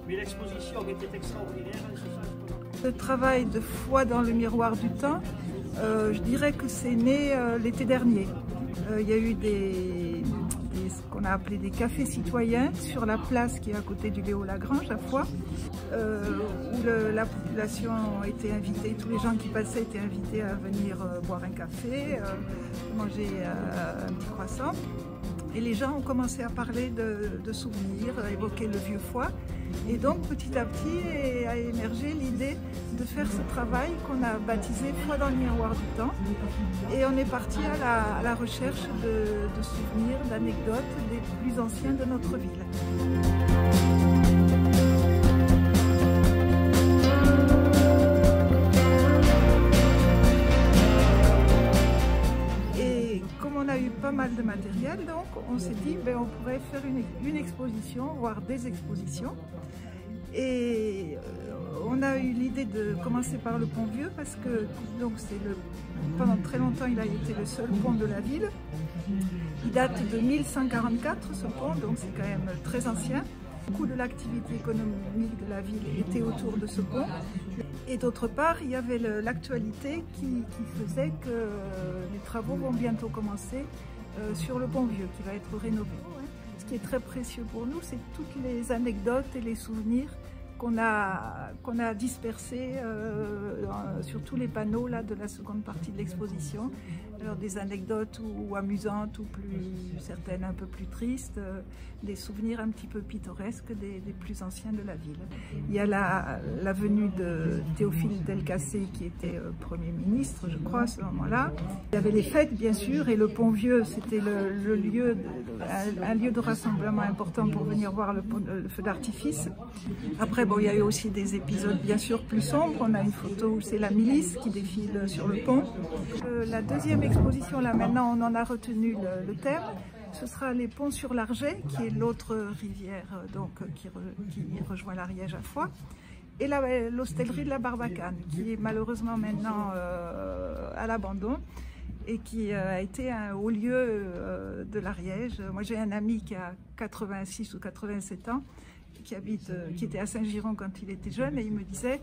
Mais l'exposition était extraordinaire. Le travail de foi dans le miroir du temps, je dirais que c'est né l'été dernier. Il y a eu ce qu'on a appelé des cafés citoyens sur la place qui est à côté du Léo-Lagrange à Foix, où la population a été invitée, tous les gens qui passaient étaient invités à venir boire un café, manger un petit croissant. Et les gens ont commencé à parler de souvenirs, à évoquer le vieux Foix. Et donc petit à petit a émergé l'idée de faire ce travail qu'on a baptisé Foix dans le miroir du temps. Et on est parti à la recherche de souvenirs, d'anecdotes des plus anciens de notre ville. On a eu pas mal de matériel, donc on s'est dit on pourrait faire une exposition, voire des expositions. Et on a eu l'idée de commencer par le pont Vieux parce que pendant très longtemps il a été le seul pont de la ville. Il date de 1144 ce pont, donc c'est quand même très ancien. Beaucoup de l'activité économique de la ville était autour de ce pont. Et d'autre part, il y avait l'actualité qui faisait que les travaux vont bientôt commencer sur le pont Vieux, qui va être rénové. Ce qui est très précieux pour nous, c'est toutes les anecdotes et les souvenirs qu'on a dispersés sur tous les panneaux là, de la seconde partie de l'exposition. Alors des anecdotes ou amusantes ou certaines un peu plus tristes, des souvenirs un petit peu pittoresques des plus anciens de la ville. Il y a la venue de Théophile Delcassé qui était Premier ministre, je crois, à ce moment-là. Il y avait les fêtes, bien sûr, et le pont Vieux, c'était un lieu de rassemblement important pour venir voir le feu d'artifice. Après, il y a eu aussi des épisodes bien sûr plus sombres. On a une photo où c'est la milice qui défile sur le pont. La deuxième exposition, là maintenant, on en a retenu le thème. Ce sera les ponts sur l'Arget, qui est l'autre rivière qui rejoint l'Ariège à Foix. Et l'hostellerie de la Barbacane, qui est malheureusement maintenant à l'abandon et qui a été un haut lieu de l'Ariège. Moi j'ai un ami qui a 86 ou 87 ans, qui était à Saint-Giron quand il était jeune, et il me disait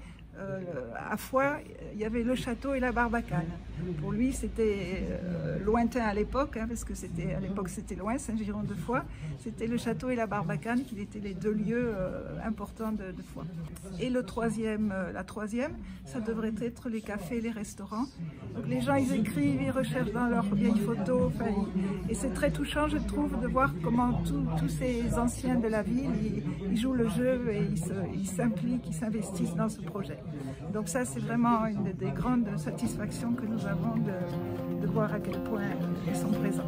à Foix, il y avait le château et la Barbacane. Pour lui, c'était lointain à l'époque, parce que à l'époque c'était loin, Saint-Giron de Foix. C'était le château et la Barbacane qui étaient les deux lieux importants de Foix. Et la troisième, ça devrait être les cafés et les restaurants. Donc les gens, ils écrivent, ils recherchent dans leurs vieilles photos, et c'est très touchant, je trouve, de voir comment tous ces anciens de la ville, ils jouent le jeu et ils s'impliquent, ils s'investissent dans ce projet. Donc ça, c'est vraiment une des grandes satisfactions que nous avons de voir à quel point ils sont présents.